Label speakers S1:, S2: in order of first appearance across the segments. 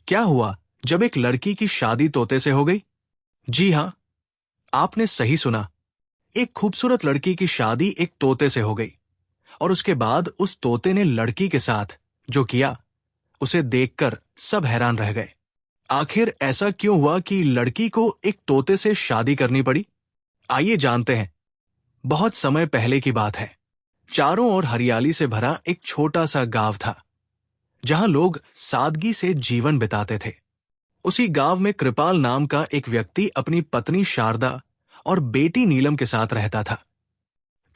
S1: क्या हुआ जब एक लड़की की शादी तोते से हो गई? जी हाँ, आपने सही सुना। एक खूबसूरत लड़की की शादी एक तोते से हो गई और उसके बाद उस तोते ने लड़की के साथ जो किया, उसे देखकर सब हैरान रह गए। आखिर ऐसा क्यों हुआ कि लड़की को एक तोते से शादी करनी पड़ी? आइए जानते हैं। बहुत समय पहले की बात है। चारों ओर हरियाली से भरा एक छोटा सा गांव था, जहां लोग सादगी से जीवन बिताते थे। उसी गांव में कृपाल नाम का एक व्यक्ति अपनी पत्नी शारदा और बेटी नीलम के साथ रहता था।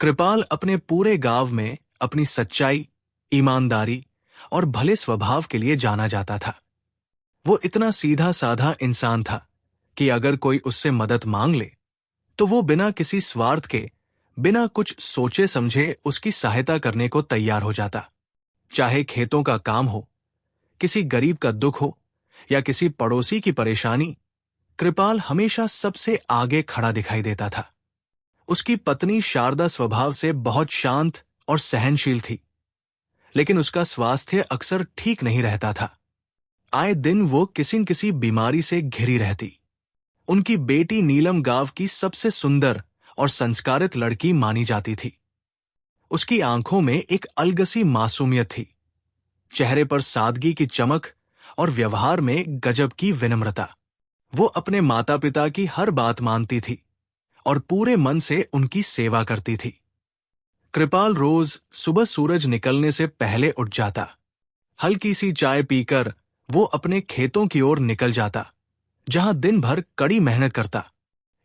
S1: कृपाल अपने पूरे गांव में अपनी सच्चाई, ईमानदारी और भले स्वभाव के लिए जाना जाता था। वो इतना सीधा साधा इंसान था कि अगर कोई उससे मदद मांग ले तो वो बिना किसी स्वार्थ के, बिना कुछ सोचे समझे उसकी सहायता करने को तैयार हो जाता। चाहे खेतों का काम हो, किसी गरीब का दुख हो या किसी पड़ोसी की परेशानी, कृपाल हमेशा सबसे आगे खड़ा दिखाई देता था। उसकी पत्नी शारदा स्वभाव से बहुत शांत और सहनशील थी, लेकिन उसका स्वास्थ्य अक्सर ठीक नहीं रहता था। आए दिन वो किसी न किसी बीमारी से घिरी रहती। उनकी बेटी नीलम गांव की सबसे सुंदर और संस्कारित लड़की मानी जाती थी। उसकी आंखों में एक अलगसी मासूमियत थी, चेहरे पर सादगी की चमक और व्यवहार में गजब की विनम्रता। वो अपने माता पिता की हर बात मानती थी और पूरे मन से उनकी सेवा करती थी। कृपाल रोज सुबह सूरज निकलने से पहले उठ जाता। हल्की सी चाय पीकर वो अपने खेतों की ओर निकल जाता, जहां दिन भर कड़ी मेहनत करता।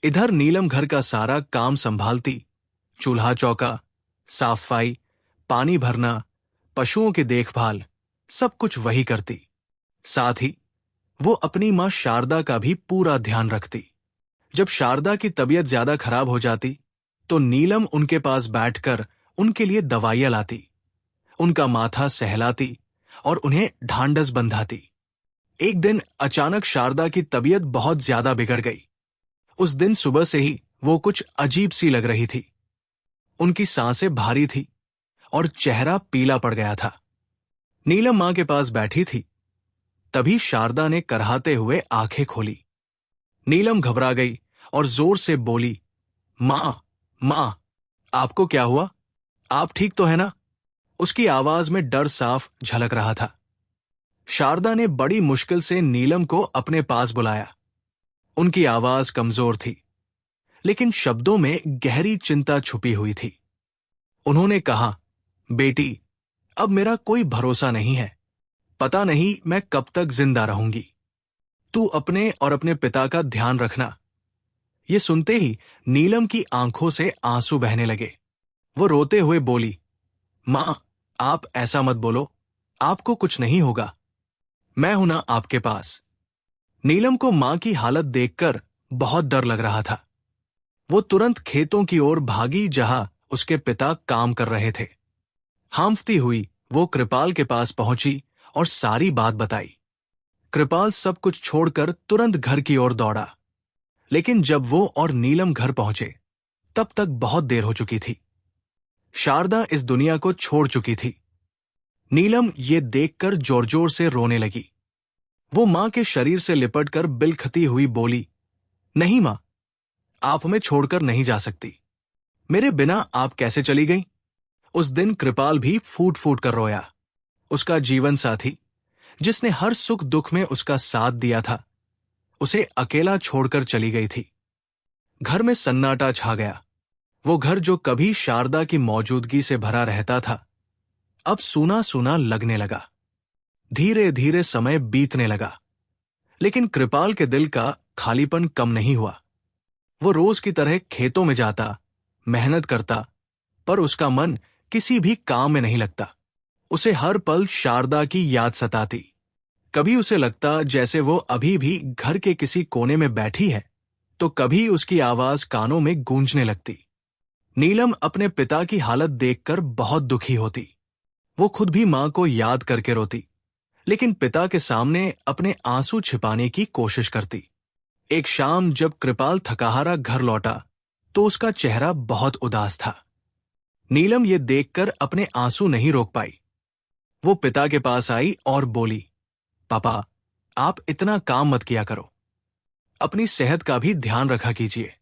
S1: इधर नीलम घर का सारा काम संभालती, चूल्हा चौका, साफ सफाई, पानी भरना, पशुओं की देखभाल, सब कुछ वही करती। साथ ही वो अपनी मां शारदा का भी पूरा ध्यान रखती। जब शारदा की तबीयत ज्यादा खराब हो जाती तो नीलम उनके पास बैठकर उनके लिए दवाइयां लाती, उनका माथा सहलाती और उन्हें ढांढस बंधाती। एक दिन अचानक शारदा की तबीयत बहुत ज्यादा बिगड़ गई। उस दिन सुबह से ही वो कुछ अजीब सी लग रही थी। उनकी सांसें भारी थी और चेहरा पीला पड़ गया था। नीलम मां के पास बैठी थी। तभी शारदा ने करहाते हुए आंखें खोली। नीलम घबरा गई और जोर से बोली, मां, मां, आपको क्या हुआ? आप ठीक तो है ना? उसकी आवाज में डर साफ झलक रहा था। शारदा ने बड़ी मुश्किल से नीलम को अपने पास बुलाया। उनकी आवाज कमजोर थी, लेकिन शब्दों में गहरी चिंता छुपी हुई थी। उन्होंने कहा, बेटी, अब मेरा कोई भरोसा नहीं है। पता नहीं मैं कब तक जिंदा रहूंगी। तू अपने और अपने पिता का ध्यान रखना। ये सुनते ही नीलम की आंखों से आंसू बहने लगे। वो रोते हुए बोली, मां, आप ऐसा मत बोलो। आपको कुछ नहीं होगा। मैं हूं ना आपके पास। नीलम को मां की हालत देखकर बहुत डर लग रहा था। वो तुरंत खेतों की ओर भागी जहां उसके पिता काम कर रहे थे। हांफती हुई वो कृपाल के पास पहुंची और सारी बात बताई। कृपाल सब कुछ छोड़कर तुरंत घर की ओर दौड़ा। लेकिन जब वो और नीलम घर पहुंचे, तब तक बहुत देर हो चुकी थी। शारदा इस दुनिया को छोड़ चुकी थी। नीलम ये देखकर जोर जोर से रोने लगी। वो मां के शरीर से लिपटकर बिलखती हुई बोली, नहीं मां, आप हमें छोड़कर नहीं जा सकती। मेरे बिना आप कैसे चली गई? उस दिन कृपाल भी फूट फूट कर रोया। उसका जीवन साथी, जिसने हर सुख दुख में उसका साथ दिया था, उसे अकेला छोड़कर चली गई थी। घर में सन्नाटा छा गया। वो घर जो कभी शारदा की मौजूदगी से भरा रहता था, अब सूना सूना लगने लगा। धीरे धीरे समय बीतने लगा, लेकिन कृपाल के दिल का खालीपन कम नहीं हुआ। वो रोज की तरह खेतों में जाता, मेहनत करता, पर उसका मन किसी भी काम में नहीं लगता। उसे हर पल शारदा की याद सताती। कभी उसे लगता जैसे वो अभी भी घर के किसी कोने में बैठी है, तो कभी उसकी आवाज कानों में गूंजने लगती। नीलम अपने पिता की हालत देखकर बहुत दुखी होती। वो खुद भी मां को याद करके रोती, लेकिन पिता के सामने अपने आंसू छिपाने की कोशिश करती। एक शाम जब कृपाल थकाहारा घर लौटा, तो उसका चेहरा बहुत उदास था। नीलम ये देखकर अपने आंसू नहीं रोक पाई। वो पिता के पास आई और बोली, पापा, आप इतना काम मत किया करो, अपनी सेहत का भी ध्यान रखा कीजिए।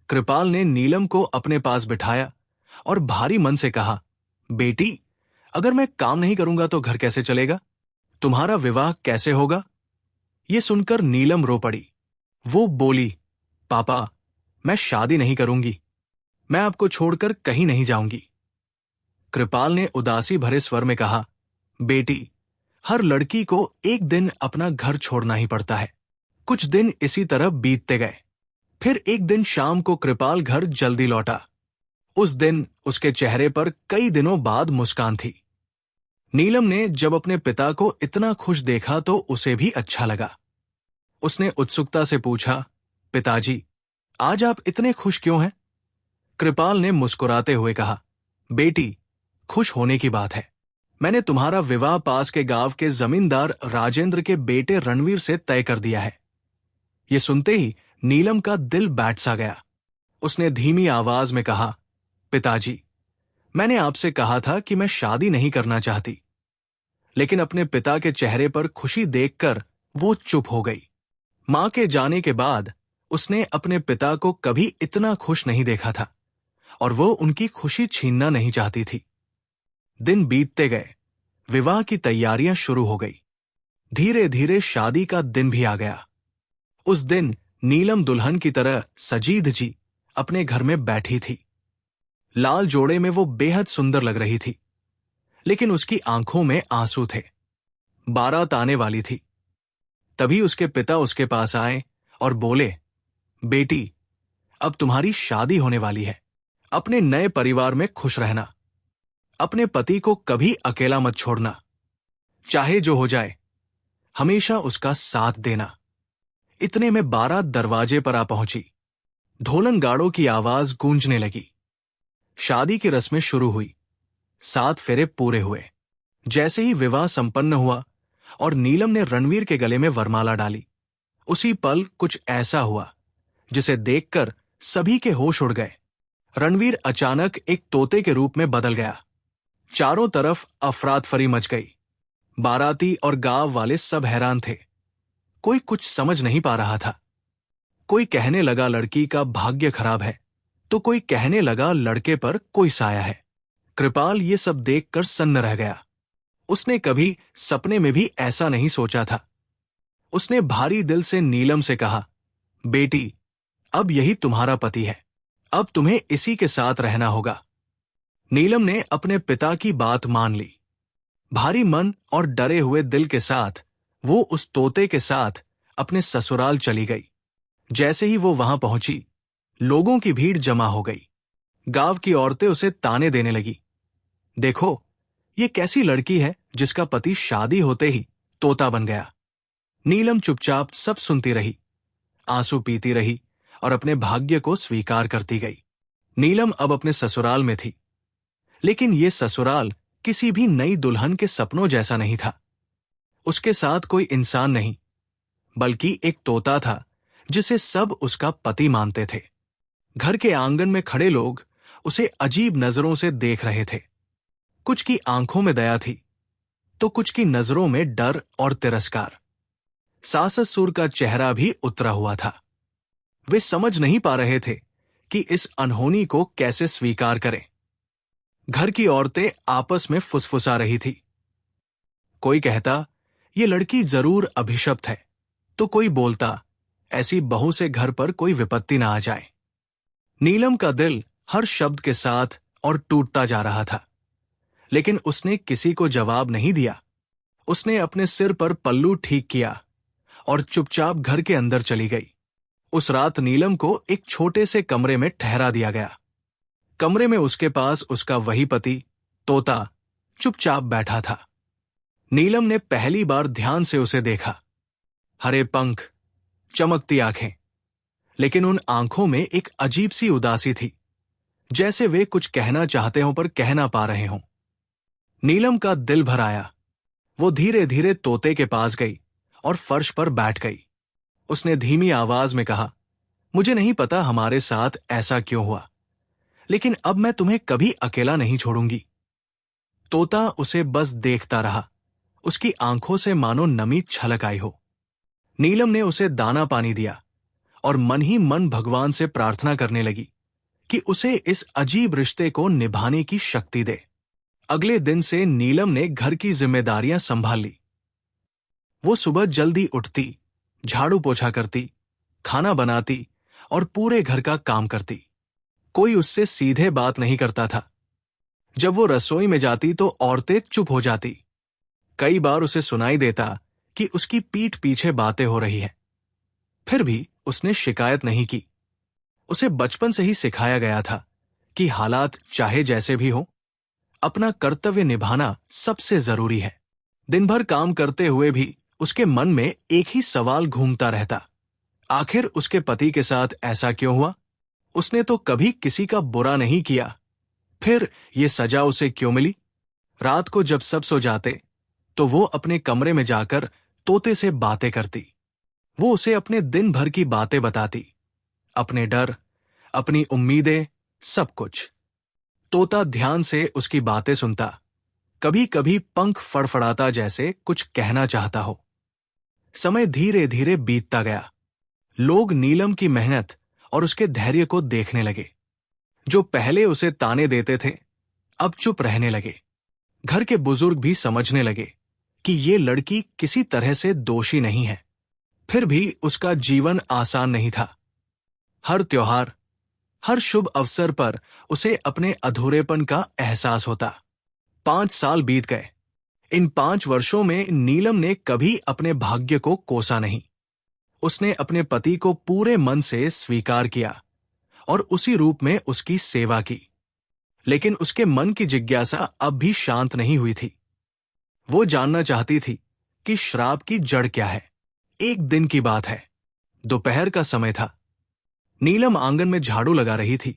S1: कृपाल ने नीलम को अपने पास बिठाया और भारी मन से कहा, बेटी, अगर मैं काम नहीं करूंगा तो घर कैसे चलेगा? तुम्हारा विवाह कैसे होगा? ये सुनकर नीलम रो पड़ी। वो बोली, पापा, मैं शादी नहीं करूंगी, मैं आपको छोड़कर कहीं नहीं जाऊंगी। कृपाल ने उदासी भरे स्वर में कहा, बेटी, हर लड़की को एक दिन अपना घर छोड़ना ही पड़ता है। कुछ दिन इसी तरह बीतते गए। फिर एक दिन शाम को कृपाल घर जल्दी लौटा। उस दिन उसके चेहरे पर कई दिनों बाद मुस्कान थी। नीलम ने जब अपने पिता को इतना खुश देखा तो उसे भी अच्छा लगा। उसने उत्सुकता से पूछा, पिताजी, आज आप इतने खुश क्यों हैं? कृपाल ने मुस्कुराते हुए कहा, बेटी, खुश होने की बात है। मैंने तुम्हारा विवाह पास के गांव के जमींदार राजेंद्र के बेटे रणवीर से तय कर दिया है। ये सुनते ही नीलम का दिल बैठ सा गया। उसने धीमी आवाज में कहा, पिताजी, मैंने आपसे कहा था कि मैं शादी नहीं करना चाहती। लेकिन अपने पिता के चेहरे पर खुशी देखकर वो चुप हो गई। मां के जाने के बाद उसने अपने पिता को कभी इतना खुश नहीं देखा था और वो उनकी खुशी छीनना नहीं चाहती थी। दिन बीतते गए, विवाह की तैयारियां शुरू हो गई। धीरे धीरे शादी का दिन भी आ गया। उस दिन नीलम दुल्हन की तरह सजीद जी अपने घर में बैठी थी। लाल जोड़े में वो बेहद सुंदर लग रही थी, लेकिन उसकी आंखों में आंसू थे। बारात आने वाली थी। तभी उसके पिता उसके पास आए और बोले, बेटी, अब तुम्हारी शादी होने वाली है। अपने नए परिवार में खुश रहना। अपने पति को कभी अकेला मत छोड़ना। चाहे जो हो जाए, हमेशा उसका साथ देना। इतने में बारात दरवाजे पर आ पहुंची। ढोलन गाड़ों की आवाज गूंजने लगी। शादी की रस्में शुरू हुई। 7 फेरे पूरे हुए। जैसे ही विवाह संपन्न हुआ और नीलम ने रणवीर के गले में वरमाला डाली, उसी पल कुछ ऐसा हुआ जिसे देखकर सभी के होश उड़ गए। रणवीर अचानक एक तोते के रूप में बदल गया। चारों तरफ अफरातफरी मच गई। बाराती और गांव वाले सब हैरान थे। कोई कुछ समझ नहीं पा रहा था। कोई कहने लगा लड़की का भाग्य खराब है, तो कोई कहने लगा लड़के पर कोई साया है। कृपाल ये सब देखकर सन्न रह गया। उसने कभी सपने में भी ऐसा नहीं सोचा था। उसने भारी दिल से नीलम से कहा, बेटी, अब यही तुम्हारा पति है। अब तुम्हें इसी के साथ रहना होगा। नीलम ने अपने पिता की बात मान ली। भारी मन और डरे हुए दिल के साथ वो उस तोते के साथ अपने ससुराल चली गई। जैसे ही वो वहां पहुंची, लोगों की भीड़ जमा हो गई। गांव की औरतें उसे ताने देने लगी। देखो, ये कैसी लड़की है जिसका पति शादी होते ही तोता बन गया। नीलम चुपचाप सब सुनती रही, आंसू पीती रही और अपने भाग्य को स्वीकार करती गई। नीलम अब अपने ससुराल में थी, लेकिन ये ससुराल किसी भी नई दुल्हन के सपनों जैसा नहीं था। उसके साथ कोई इंसान नहीं, बल्कि एक तोता था जिसे सब उसका पति मानते थे। घर के आंगन में खड़े लोग उसे अजीब नजरों से देख रहे थे। कुछ की आंखों में दया थी, तो कुछ की नजरों में डर और तिरस्कार। सास ससुर का चेहरा भी उतरा हुआ था। वे समझ नहीं पा रहे थे कि इस अनहोनी को कैसे स्वीकार करें। घर की औरतें आपस में फुसफुसा रही थी। कोई कहता, ये लड़की जरूर अभिशप्त है, तो कोई बोलता, ऐसी बहू से घर पर कोई विपत्ति ना आ जाए। नीलम का दिल हर शब्द के साथ और टूटता जा रहा था, लेकिन उसने किसी को जवाब नहीं दिया। उसने अपने सिर पर पल्लू ठीक किया और चुपचाप घर के अंदर चली गई। उस रात नीलम को एक छोटे से कमरे में ठहरा दिया गया। कमरे में उसके पास उसका वही पति तोता चुपचाप बैठा था। नीलम ने पहली बार ध्यान से उसे देखा। हरे पंख, चमकती आंखें, लेकिन उन आंखों में एक अजीब सी उदासी थी, जैसे वे कुछ कहना चाहते हों पर कह ना पा रहे हों। नीलम का दिल भर आया। वो धीरे धीरे तोते के पास गई और फर्श पर बैठ गई। उसने धीमी आवाज में कहा, मुझे नहीं पता हमारे साथ ऐसा क्यों हुआ, लेकिन अब मैं तुम्हें कभी अकेला नहीं छोड़ूंगी। तोता उसे बस देखता रहा। उसकी आंखों से मानो नमी छलक आई हो। नीलम ने उसे दाना पानी दिया और मन ही मन भगवान से प्रार्थना करने लगी कि उसे इस अजीब रिश्ते को निभाने की शक्ति दे। अगले दिन से नीलम ने घर की जिम्मेदारियां संभाल ली। वो सुबह जल्दी उठती, झाड़ू पोछा करती, खाना बनाती और पूरे घर का काम करती। कोई उससे सीधे बात नहीं करता था। जब वो रसोई में जाती तो औरतें चुप हो जाती। कई बार उसे सुनाई देता कि उसकी पीठ पीछे बातें हो रही हैं। फिर भी उसने शिकायत नहीं की। उसे बचपन से ही सिखाया गया था कि हालात चाहे जैसे भी हो, अपना कर्तव्य निभाना सबसे जरूरी है। दिन भर काम करते हुए भी उसके मन में एक ही सवाल घूमता रहता, आखिर उसके पति के साथ ऐसा क्यों हुआ? उसने तो कभी किसी का बुरा नहीं किया, फिर ये सजा उसे क्यों मिली? रात को जब सब सो जाते तो वो अपने कमरे में जाकर तोते से बातें करती। वो उसे अपने दिन भर की बातें बताती, अपने डर, अपनी उम्मीदें, सब कुछ। तोता ध्यान से उसकी बातें सुनता, कभी कभी पंख फड़फड़ाता जैसे कुछ कहना चाहता हो। समय धीरे धीरे बीतता गया। लोग नीलम की मेहनत और उसके धैर्य को देखने लगे। जो पहले उसे ताने देते थे, अब चुप रहने लगे। घर के बुजुर्ग भी समझने लगे कि ये लड़की किसी तरह से दोषी नहीं है। फिर भी उसका जीवन आसान नहीं था। हर त्योहार, हर शुभ अवसर पर उसे अपने अधूरेपन का एहसास होता। 5 साल बीत गए। इन 5 वर्षों में नीलम ने कभी अपने भाग्य को कोसा नहीं। उसने अपने पति को पूरे मन से स्वीकार किया और उसी रूप में उसकी सेवा की। लेकिन उसके मन की जिज्ञासा अब भी शांत नहीं हुई थी। वो जानना चाहती थी कि श्राप की जड़ क्या है। एक दिन की बात है, दोपहर का समय था। नीलम आंगन में झाड़ू लगा रही थी।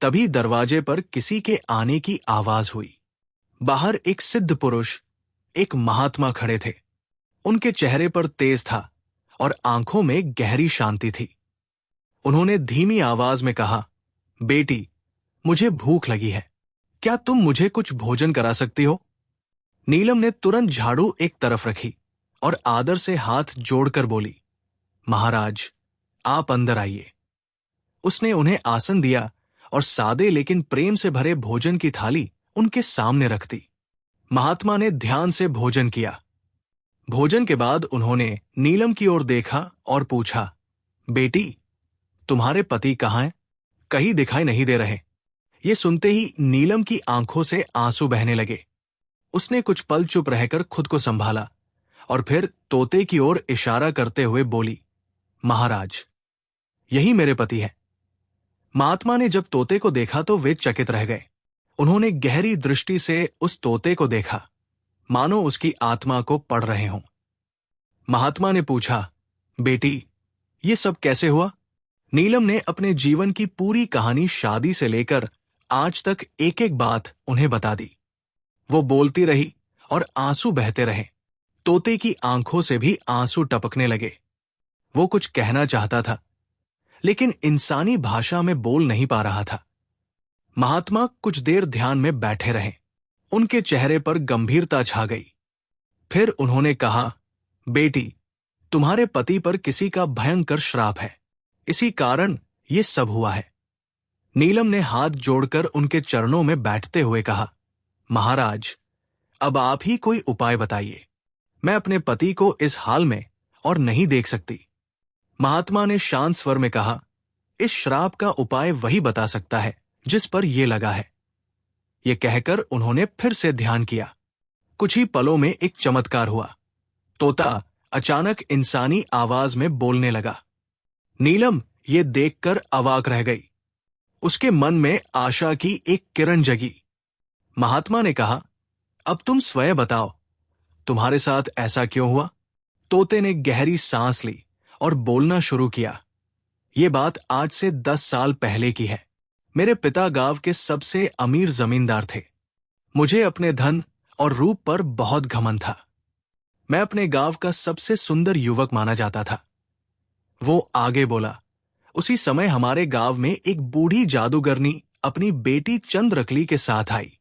S1: तभी दरवाजे पर किसी के आने की आवाज हुई। बाहर एक सिद्ध पुरुष, एक महात्मा खड़े थे। उनके चेहरे पर तेज था और आंखों में गहरी शांति थी। उन्होंने धीमी आवाज में कहा, बेटी, मुझे भूख लगी है, क्या तुम मुझे कुछ भोजन करा सकती हो? नीलम ने तुरंत झाड़ू एक तरफ रखी और आदर से हाथ जोड़कर बोली, महाराज, आप अंदर आइए। उसने उन्हें आसन दिया और सादे लेकिन प्रेम से भरे भोजन की थाली उनके सामने रख दी। महात्मा ने ध्यान से भोजन किया। भोजन के बाद उन्होंने नीलम की ओर देखा और पूछा, बेटी, तुम्हारे पति कहाँ हैं? कहीं दिखाई नहीं दे रहे। ये सुनते ही नीलम की आंखों से आंसू बहने लगे। उसने कुछ पल चुप रहकर खुद को संभाला और फिर तोते की ओर इशारा करते हुए बोली, महाराज, यही मेरे पति हैं। महात्मा ने जब तोते को देखा तो वे चकित रह गए। उन्होंने गहरी दृष्टि से उस तोते को देखा, मानो उसकी आत्मा को पढ़ रहे हों। महात्मा ने पूछा, बेटी, ये सब कैसे हुआ? नीलम ने अपने जीवन की पूरी कहानी शादी से लेकर आज तक एक एक बात उन्हें बता दी। वो बोलती रही और आंसू बहते रहे। तोते की आंखों से भी आंसू टपकने लगे। वो कुछ कहना चाहता था, लेकिन इंसानी भाषा में बोल नहीं पा रहा था। महात्मा कुछ देर ध्यान में बैठे रहे। उनके चेहरे पर गंभीरता छा गई। फिर उन्होंने कहा, बेटी, तुम्हारे पति पर किसी का भयंकर श्राप है, इसी कारण ये सब हुआ है। नीलम ने हाथ जोड़कर उनके चरणों में बैठते हुए कहा, महाराज, अब आप ही कोई उपाय बताइए। मैं अपने पति को इस हाल में और नहीं देख सकती। महात्मा ने शांत स्वर में कहा, इस श्राप का उपाय वही बता सकता है जिस पर यह लगा है। यह कहकर उन्होंने फिर से ध्यान किया। कुछ ही पलों में एक चमत्कार हुआ। तोता अचानक इंसानी आवाज में बोलने लगा। नीलम ये देखकर अवाक रह गई। उसके मन में आशा की एक किरण जगी। महात्मा ने कहा, अब तुम स्वयं बताओ, तुम्हारे साथ ऐसा क्यों हुआ? तोते ने गहरी सांस ली और बोलना शुरू किया। ये बात आज से 10 साल पहले की है। मेरे पिता गांव के सबसे अमीर जमींदार थे। मुझे अपने धन और रूप पर बहुत घमंड था। मैं अपने गांव का सबसे सुंदर युवक माना जाता था। वो आगे बोला, उसी समय हमारे गांव में एक बूढ़ी जादूगरनी अपनी बेटी चंद्रकली के साथ आई।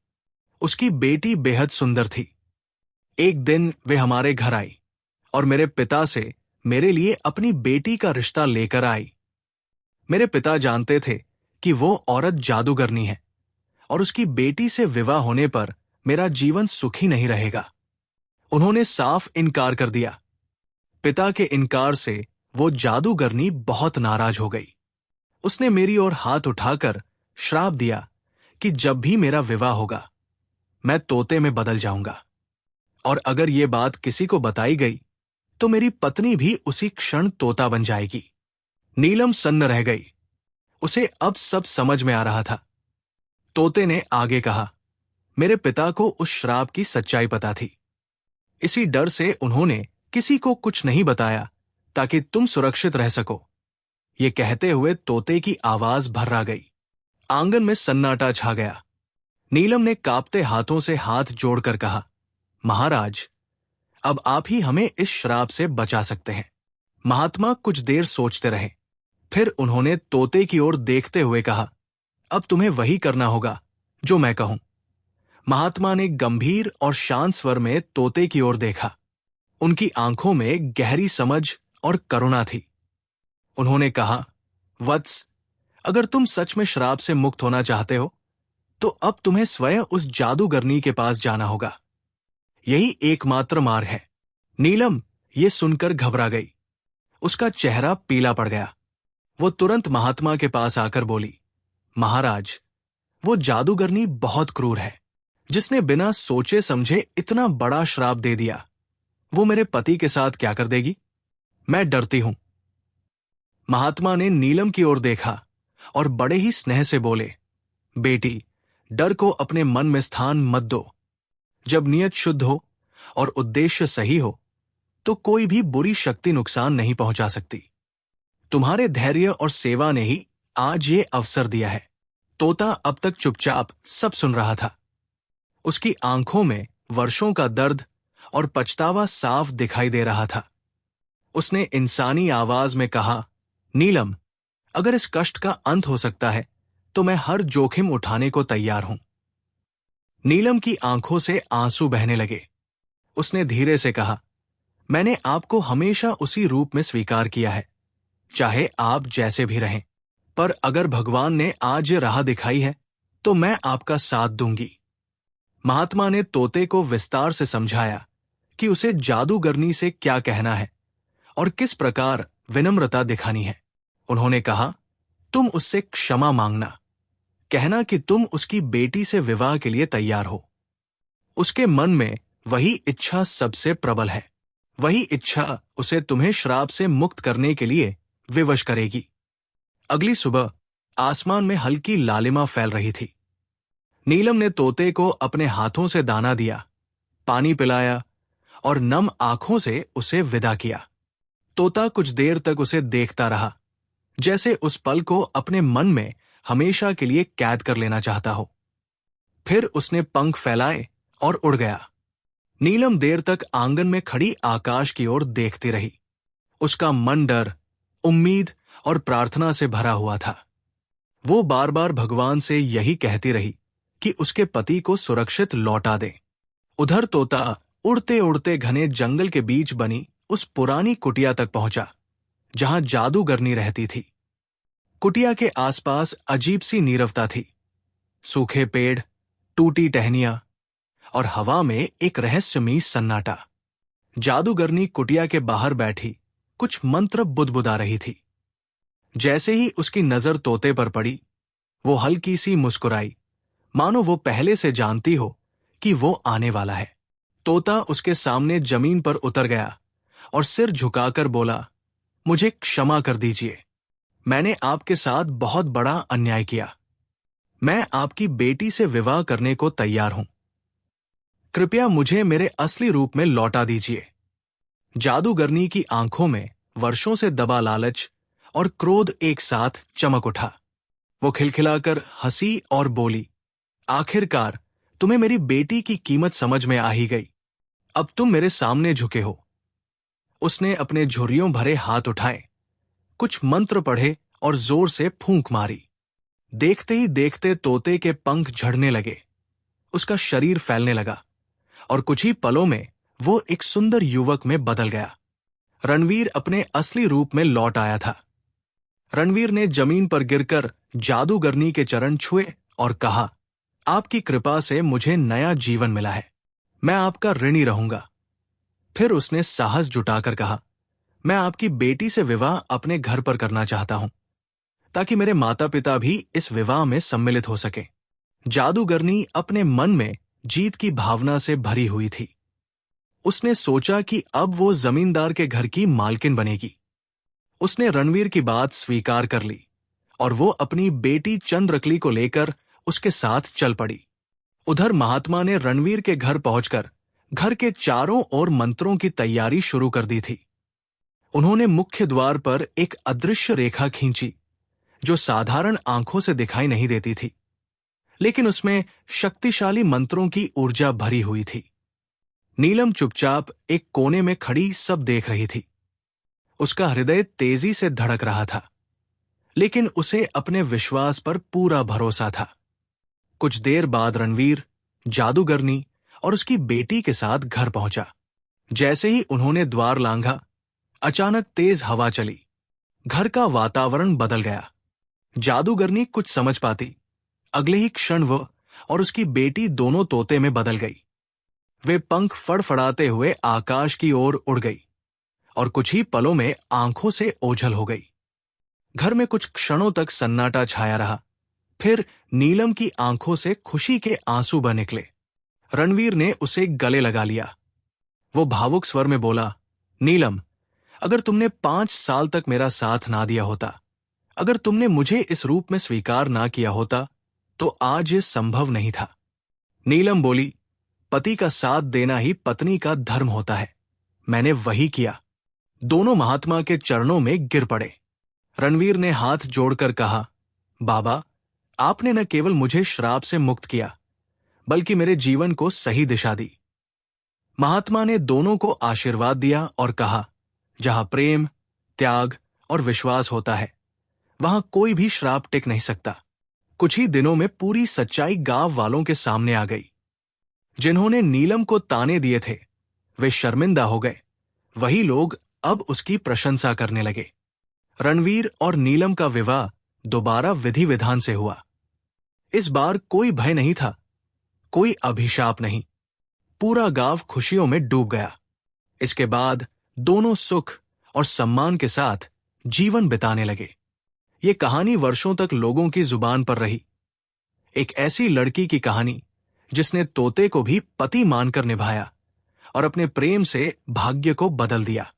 S1: उसकी बेटी बेहद सुंदर थी। एक दिन वे हमारे घर आई और मेरे पिता से मेरे लिए अपनी बेटी का रिश्ता लेकर आई। मेरे पिता जानते थे कि वो औरत जादूगरनी है और उसकी बेटी से विवाह होने पर मेरा जीवन सुखी नहीं रहेगा। उन्होंने साफ इनकार कर दिया। पिता के इनकार से वो जादूगरनी बहुत नाराज हो गई। उसने मेरी ओर हाथ उठाकर श्राप दिया कि जब भी मेरा विवाह होगा मैं तोते में बदल जाऊंगा, और अगर ये बात किसी को बताई गई तो मेरी पत्नी भी उसी क्षण तोता बन जाएगी। नीलम सन्न रह गई। उसे अब सब समझ में आ रहा था। तोते ने आगे कहा, मेरे पिता को उस श्राप की सच्चाई पता थी। इसी डर से उन्होंने किसी को कुछ नहीं बताया ताकि तुम सुरक्षित रह सको। ये कहते हुए तोते की आवाज भर्रा गई। आंगन में सन्नाटा छा गया। नीलम ने कांपते हाथों से हाथ जोड़कर कहा, महाराज, अब आप ही हमें इस श्राप से बचा सकते हैं। महात्मा कुछ देर सोचते रहे। फिर उन्होंने तोते की ओर देखते हुए कहा, अब तुम्हें वही करना होगा जो मैं कहूं। महात्मा ने गंभीर और शांत स्वर में तोते की ओर देखा। उनकी आंखों में गहरी समझ और करुणा थी। उन्होंने कहा, वत्स, अगर तुम सच में श्राप से मुक्त होना चाहते हो तो अब तुम्हें स्वयं उस जादूगरनी के पास जाना होगा। यही एकमात्र मार्ग है। नीलम ये सुनकर घबरा गई। उसका चेहरा पीला पड़ गया। वो तुरंत महात्मा के पास आकर बोली, महाराज, वो जादूगरनी बहुत क्रूर है जिसने बिना सोचे समझे इतना बड़ा श्राप दे दिया। वो मेरे पति के साथ क्या कर देगी? मैं डरती हूं। महात्मा ने नीलम की ओर देखा और बड़े ही स्नेह से बोले, बेटी, डर को अपने मन में स्थान मत दो। जब नियत शुद्ध हो और उद्देश्य सही हो तो कोई भी बुरी शक्ति नुकसान नहीं पहुंचा सकती। तुम्हारे धैर्य और सेवा ने ही आज ये अवसर दिया है। तोता अब तक चुपचाप सब सुन रहा था। उसकी आंखों में वर्षों का दर्द और पछतावा साफ दिखाई दे रहा था। उसने इंसानी आवाज में कहा, नीलम, अगर इस कष्ट का अंत हो सकता है तो मैं हर जोखिम उठाने को तैयार हूं। नीलम की आंखों से आंसू बहने लगे। उसने धीरे से कहा, मैंने आपको हमेशा उसी रूप में स्वीकार किया है, चाहे आप जैसे भी रहें। पर अगर भगवान ने आज ये राह दिखाई है तो मैं आपका साथ दूंगी। महात्मा ने तोते को विस्तार से समझाया कि उसे जादूगरनी से क्या कहना है और किस प्रकार विनम्रता दिखानी है। उन्होंने कहा, तुम उससे क्षमा मांगना। कहना कि तुम उसकी बेटी से विवाह के लिए तैयार हो। उसके मन में वही इच्छा सबसे प्रबल है। वही इच्छा उसे तुम्हें श्राप से मुक्त करने के लिए विवश करेगी। अगली सुबह आसमान में हल्की लालिमा फैल रही थी। नीलम ने तोते को अपने हाथों से दाना दिया, पानी पिलाया और नम आंखों से उसे विदा किया। तोता कुछ देर तक उसे देखता रहा, जैसे उस पल को अपने मन में हमेशा के लिए कैद कर लेना चाहता हो। फिर उसने पंख फैलाए और उड़ गया। नीलम देर तक आंगन में खड़ी आकाश की ओर देखती रही। उसका मन डर, उम्मीद और प्रार्थना से भरा हुआ था। वो बार बार भगवान से यही कहती रही कि उसके पति को सुरक्षित लौटा दे। उधर तोता उड़ते उड़ते घने जंगल के बीच बनी उस पुरानी कुटिया तक पहुंचा जहां जादूगरनी रहती थी। कुटिया के आसपास अजीब सी नीरवता थी। सूखे पेड़, टूटी टहनियां और हवा में एक रहस्यमयी सन्नाटा। जादूगरनी कुटिया के बाहर बैठी कुछ मंत्र बुदबुदा रही थी। जैसे ही उसकी नजर तोते पर पड़ी, वो हल्की सी मुस्कुराई, मानो वो पहले से जानती हो कि वो आने वाला है। तोता उसके सामने जमीन पर उतर गया और सिर झुकाकर बोला, मुझे क्षमा कर दीजिए। मैंने आपके साथ बहुत बड़ा अन्याय किया। मैं आपकी बेटी से विवाह करने को तैयार हूं। कृपया मुझे मेरे असली रूप में लौटा दीजिए। जादूगरनी की आंखों में वर्षों से दबा लालच और क्रोध एक साथ चमक उठा। वो खिलखिलाकर हंसी और बोली, आखिरकार तुम्हें मेरी बेटी की कीमत समझ में आ ही गई। अब तुम मेरे सामने झुके हो। उसने अपने झुर्रियों भरे हाथ उठाए, कुछ मंत्र पढ़े और जोर से फूंक मारी। देखते ही देखते तोते के पंख झड़ने लगे। उसका शरीर फैलने लगा और कुछ ही पलों में वो एक सुंदर युवक में बदल गया। रणवीर अपने असली रूप में लौट आया था। रणवीर ने जमीन पर गिरकर जादूगरनी के चरण छुए और कहा, आपकी कृपा से मुझे नया जीवन मिला है, मैं आपका ऋणी रहूंगा। फिर उसने साहस जुटाकर कहा, मैं आपकी बेटी से विवाह अपने घर पर करना चाहता हूं, ताकि मेरे माता पिता भी इस विवाह में सम्मिलित हो सके। जादूगरनी अपने मन में जीत की भावना से भरी हुई थी। उसने सोचा कि अब वो जमींदार के घर की मालकिन बनेगी। उसने रणवीर की बात स्वीकार कर ली और वो अपनी बेटी चंद्रकली को लेकर उसके साथ चल पड़ी। उधर महात्मा ने रणवीर के घर पहुंचकर घर के चारों ओर मंत्रों की तैयारी शुरू कर दी थी। उन्होंने मुख्य द्वार पर एक अदृश्य रेखा खींची, जो साधारण आंखों से दिखाई नहीं देती थी, लेकिन उसमें शक्तिशाली मंत्रों की ऊर्जा भरी हुई थी। नीलम चुपचाप एक कोने में खड़ी सब देख रही थी। उसका हृदय तेजी से धड़क रहा था, लेकिन उसे अपने विश्वास पर पूरा भरोसा था। कुछ देर बाद रणवीर, जादूगरनी और उसकी बेटी के साथ घर पहुंचा। जैसे ही उन्होंने द्वार लांघा, अचानक तेज हवा चली। घर का वातावरण बदल गया। जादूगरनी कुछ समझ पाती, अगले ही क्षण वो और उसकी बेटी दोनों तोते में बदल गई। वे पंख फड़फड़ाते हुए आकाश की ओर उड़ गई और कुछ ही पलों में आंखों से ओझल हो गई। घर में कुछ क्षणों तक सन्नाटा छाया रहा। फिर नीलम की आंखों से खुशी के आंसू बह निकले। रणवीर ने उसे गले लगा लिया। वो भावुक स्वर में बोला, नीलम, अगर तुमने 5 साल तक मेरा साथ ना दिया होता, अगर तुमने मुझे इस रूप में स्वीकार ना किया होता, तो आज ये संभव नहीं था। नीलम बोली, पति का साथ देना ही पत्नी का धर्म होता है। मैंने वही किया। दोनों महात्मा के चरणों में गिर पड़े। रणवीर ने हाथ जोड़कर कहा, बाबा, आपने न केवल मुझे श्राप से मुक्त किया, बल्कि मेरे जीवन को सही दिशा दी। महात्मा ने दोनों को आशीर्वाद दिया और कहा, जहां प्रेम, त्याग और विश्वास होता है, वहां कोई भी श्राप टिक नहीं सकता। कुछ ही दिनों में पूरी सच्चाई गांव वालों के सामने आ गई। जिन्होंने नीलम को ताने दिए थे, वे शर्मिंदा हो गए। वही लोग अब उसकी प्रशंसा करने लगे। रणवीर और नीलम का विवाह दोबारा विधि विधान से हुआ। इस बार कोई भय नहीं था, कोई अभिशाप नहीं। पूरा गांव खुशियों में डूब गया। इसके बाद दोनों सुख और सम्मान के साथ जीवन बिताने लगे। ये कहानी वर्षों तक लोगों की जुबान पर रही। एक ऐसी लड़की की कहानी जिसने तोते को भी पति मानकर निभाया और अपने प्रेम से भाग्य को बदल दिया।